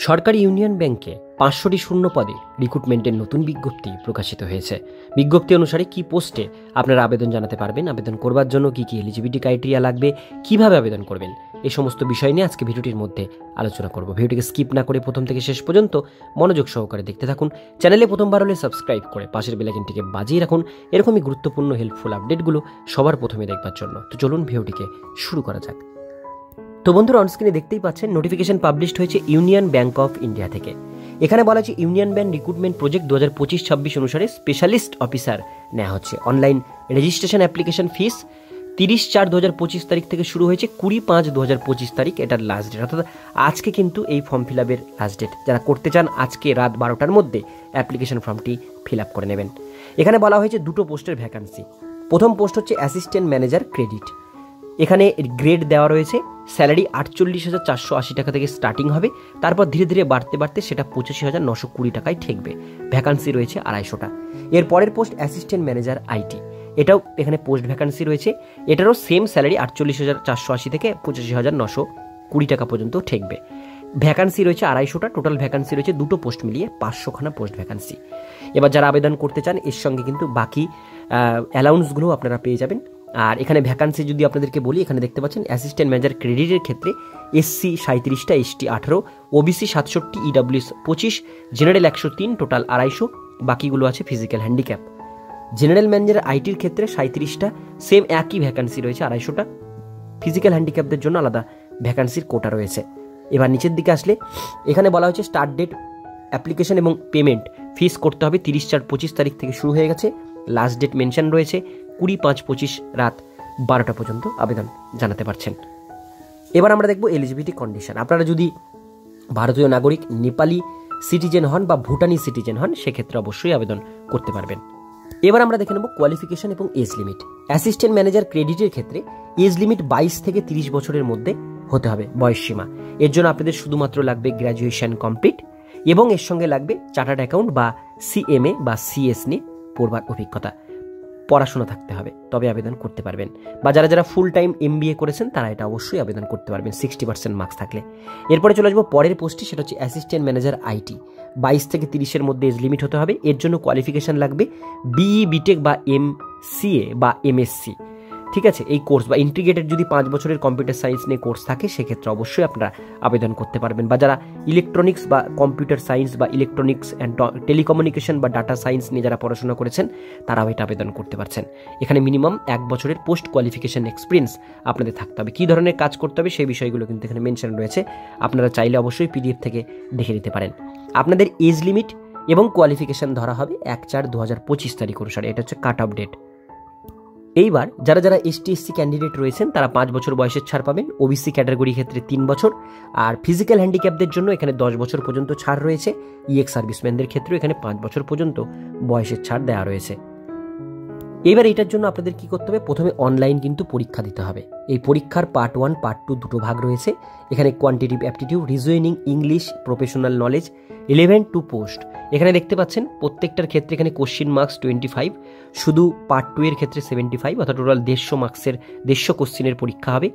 সরকারি ইউনিয়ন ব্যাংকে 500টি শূন্য পদে রিক্রুটমেন্টের নতুন বিজ্ঞপ্তি প্রকাশিত হয়েছে। বিজ্ঞপ্তি অনুসারে কি পোস্টে আপনারা আবেদন জানাতে পারবেন, আবেদন করবার জন্য কি কি এলিজিবিলিটি ক্রাইটেরিয়া লাগবে, কিভাবে আবেদন করবেন, এই সমস্ত বিষয় নিয়ে আজকে ভিডিওটির মধ্যে আলোচনা করব। ভিডিওটিকে স্কিপ না করে প্রথম থেকে শেষ পর্যন্ত মনোযোগ সহকারে দেখতে থাকুন। চ্যানেলে প্রথমবার হলে সাবস্ক্রাইব করে পাশের বেল আইকনটিকে বাজিয়ে রাখুন এরকমই গুরুত্বপূর্ণ হেল্পফুল আপডেটগুলো সবার প্রথমে দেখবার জন্য। তো চলুন ভিডিওটিকে শুরু করা যাক। তো বন্ধুরা, অনস্ক্রিনে দেখতেই পাচ্ছেন নোটিফিকেশন পাবলিশড হয়েছে ইউনিয়ন ব্যাংক অফ ইন্ডিয়া থেকে। এখানে বলা হচ্ছে ইউনিয়ন ব্যাংক রিক্রুটমেন্ট প্রজেক্ট 2025-26 অনুসারে স্পেশালিস্ট অফিসার নেওয়া হচ্ছে। অনলাইন রেজিস্ট্রেশন অ্যাপ্লিকেশন ফিস 30/4/2025 তারিখ থেকে শুরু হয়েছে, 20/5/2025 তারিখ এটার লাস্ট ডেট, অর্থাৎ আজকে কিন্তু এই ফর্ম ফিল আপের লাস্ট ডেট। যারা করতে চান আজকে রাত 12টার মধ্যে অ্যাপ্লিকেশন ফর্মটি ফিল আপ করে নেবেন। এখানে বলা হয়েছে দুটো পোস্টের ভ্যাকান্সি। প্রথম পোস্ট হচ্ছে অ্যাসিস্ট্যান্ট ম্যানেজার ক্রেডিট। এখানে গ্রেড দেওয়া রয়েছে, স্যালারি 48,480 টাকা থেকে স্টার্টিং হবে, তারপর ধীরে ধীরে বাড়তে বাড়তে সেটা 85,920 টাকায় ঠেকবে। ভ্যাকান্সি রয়েছে 250টা। এর পরের পোস্ট অ্যাসিস্ট্যান্ট ম্যানেজার আইটি, এটাও এখানে পোস্ট ভ্যাকান্সি রয়েছে, এটারও সেম স্যালারি 48,480 থেকে 85,920 টাকা পর্যন্ত ঠেকবে। ভ্যাকান্সি রয়েছে 250টা। টোটাল ভ্যাকান্সি রয়েছে দুটো পোস্ট মিলিয়ে 500খানা পোস্ট ভ্যাকান্সি। এবার যারা আবেদন করতে চান এর সঙ্গে কিন্তু বাকি অ্যালাউন্সগুলো আপনারা পেয়ে যাবেন। আর এখানে ভ্যাকান্সি যদি আপনাদেরকে বলি, এখানে দেখতে পাচ্ছেন অ্যাসিস্ট্যান্ট ম্যানেজার ক্রেডিটের ক্ষেত্রে এসসি 37টা, ST 18, OBC 67, EWS 25, general 103, total 250, বাকিগুলো আছে ফিজিক্যাল হ্যান্ডিক্যাপ। জেনারেল ম্যানেজার আইটির ক্ষেত্রে 37টা, সেম একই ভ্যাকান্সি রয়েছে 250টা। ফিজিক্যাল হ্যান্ডিক্যাপদের জন্য আলাদা ভ্যাকান্সির কোটা রয়েছে। এবার নিচের দিকে আসলে এখানে বলা হয়েছে স্টার্ট ডেট, অ্যাপ্লিকেশন এবং পেমেন্ট ফিস করতে হবে 30/4/25 তারিখ থেকে শুরু হয়ে গেছে। লাস্ট ডেট মেনশন রয়েছে 20/5/25 রাত 12টা পর্যন্ত আবেদন জানাতে পারছেন। এবার আমরা দেখব এলিজিবিলিটি কন্ডিশন। আপনারা যদি ভারতীয় নাগরিক, নেপালি সিটিজেন হন বা ভুটানি সিটিজেন হন সেক্ষেত্রে অবশ্যই আবেদন করতে পারবেন। এবার আমরা দেখে নেব কোয়ালিফিকেশন এবং এজ লিমিট। অ্যাসিস্ট্যান্ট ম্যানেজার ক্রেডিটের ক্ষেত্রে এজ লিমিট 22 থেকে 30 বছরের মধ্যে হতে হবে বয়সসীমা। এর জন্য আপনাদের শুধুমাত্র লাগবে গ্র্যাজুয়েশন কমপ্লিট এবং এর সঙ্গে লাগবে চার্টার্ড অ্যাকাউন্ট বা সিএমএ বা সিএস নিয়ে পড়বার অভিজ্ঞতা, পড়াশোনা থাকতে হবে, তবে আবেদন করতে পারবেন। বা যারা যারা ফুল টাইম এমবিএ করেছেন তারা এটা অবশ্যই আবেদন করতে পারবেন 60% মার্কস থাকলে। এরপরে চলে আসবো পরের পোস্টটি, সেটা হচ্ছে অ্যাসিস্ট্যান্ট ম্যানেজার আইটি। 22 থেকে 30-এর মধ্যে এজ লিমিট হতে হবে। এর জন্য কোয়ালিফিকেশন লাগবে বিই, বিটেক বা এমসিএ বা এমএসসি, ঠিক আছে, এই কোর্স বা ইন্টিগ্রেটেড যদি 5 বছরের কম্পিউটার সায়েন্স নিয়ে কোর্স থাকে সেক্ষেত্রে অবশ্যই আপনারা আবেদন করতে পারবেন। বা যারা ইলেকট্রনিক্স বা কম্পিউটার সায়েন্স বা ইলেকট্রনিক্স অ্যান্ড টেলিকমিউনিকেশন বা ডাটা সায়েন্স নিয়ে যারা পড়াশোনা করেছেন তারাও এটা আবেদন করতে পারছেন। এখানে মিনিমাম 1 বছরের পোস্ট কোয়ালিফিকেশন এক্সপিরিয়েন্স আপনাদের থাকতে হবে। কী ধরনের কাজ করতে হবে সেই বিষয়গুলো কিন্তু এখানে মেনশন রয়েছে, আপনারা চাইলে অবশ্যই পিডিএফ থেকে দেখে নিতে পারেন। আপনাদের এজ লিমিট এবং কোয়ালিফিকেশন ধরা হবে 1/4/2025 তারিখ অনুসারে, এটা হচ্ছে কাট অফ ডেট। এইবার যারা যারা এসটি এসসি ক্যান্ডিডেট রয়েছেন তারা 5 বছর বয়সের ছাড় পাবেন, ওবিসি ক্যাটাগরির ক্ষেত্রে 3 বছর, আর ফিজিক্যাল হ্যান্ডিক্যাপদের জন্য এখানে 10 বছর পর্যন্ত ছাড় রয়েছে। ইএক্স সার্ভিসম্যানদের ক্ষেত্রে এখানে 5 বছর পর্যন্ত বয়সের ছাড় দেওয়া রয়েছে। এবার এটার জন্য আপনাদের কি করতে হবে, প্রথমে অনলাইন কিন্তু পরীক্ষা দিতে হবে। এই পরীক্ষার পার্ট 1 পার্ট 2 দুটো ভাগ রয়েছে। এখানে quantitative aptitude, reasoning, English, professional knowledge, 11 post. এখানে দেখতে পাচ্ছেন প্রত্যেকটার ক্ষেত্রে এখানে কোশ্চিন মার্কস 25, শুধু পার্ট 2 এর ক্ষেত্রে 75, অর্থাৎ টোটাল 150 কোশ্চিনের পরীক্ষা হবে।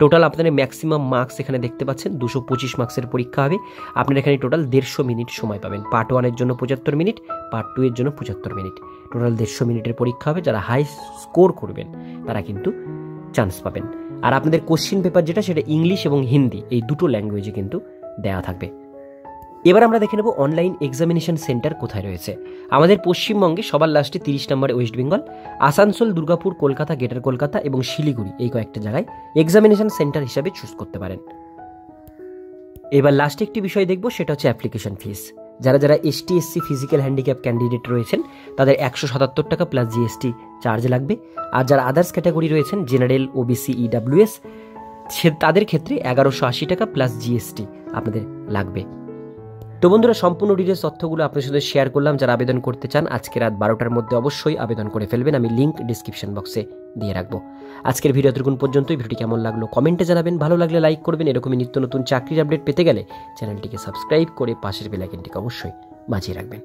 টোটাল আপনাদের ম্যাক্সিমাম মার্কস এখানে দেখতে পাচ্ছেন 225 মার্কসের পরীক্ষা হবে। আপনারা এখানে টোটাল 150 মিনিট সময় পাবেন। পার্ট 1 এর জন্য 75 মিনিট, পার্ট 2 এর জন্য 75 মিনিট, টোটাল 150 মিনিটের পরীক্ষা হবে। যারা হাই স্কোর করবেন তারা কিন্তু চান্স পাবেন। আর আপনাদের কোশ্চিন পেপার যেটা সেটা ইংলিশ এবং হিন্দি এই দুটো ল্যাঙ্গুয়েজে কিন্তু দেওয়া থাকবে। এবার আমরা দেখে নেব অনলাইন এক্সামিনেশন সেন্টার কোথায় রয়েছে। আমাদের পশ্চিমবঙ্গে সবার লাস্টে 30 নম্বরে ওয়েস্ট বেঙ্গল, আসানসোল, দুর্গাপুর, কলকাতা, গ্রেটার কলকাতা এবং শিলিগুড়ি এই কয়েকটা জায়গায় এক্সামিনেশন সেন্টার হিসাবে চুজ করতে পারেন। এবার লাস্টে একটি বিষয় দেখব, সেটা হচ্ছে অ্যাপ্লিকেশন ফিস। যারা যারা ST SC physical handicap candidate রয়েছেন তাদের 177 টাকা প্লাস জিএসটি চার্জ লাগবে। আর যারা আদার্স ক্যাটাগরি রয়েছেন জেনারেল, ওবিসি, ইডাব্লিউএস তাদের ক্ষেত্রে 1180 টাকা প্লাস জিএসটি আপনাদের লাগবে। তো বন্ধুরা, সম্পূর্ণ ডিটেলস তথ্যগুলো আপনার সাথে শেয়ার করলাম। যারা আবেদন করতে চান আজকে রাত 12টার মধ্যে অবশ্যই আবেদন করে ফেলবেন, আমি লিঙ্ক ডিসক্রিপশন বক্সে দিয়ে রাখবো। আজকের ভিডিও এতটুকুন পর্যন্তই। ভিডিওটি কেমন লাগলো কমেন্টে জানাবেন, ভালো লাগলে লাইক করবেন। এরকমই নিত্য নতুন চাকরির আপডেট পেতে গেলে চ্যানেলটিকে সাবস্ক্রাইব করে পাশের বেল আইকনটিকে অবশ্যই বাজিয়ে রাখবেন।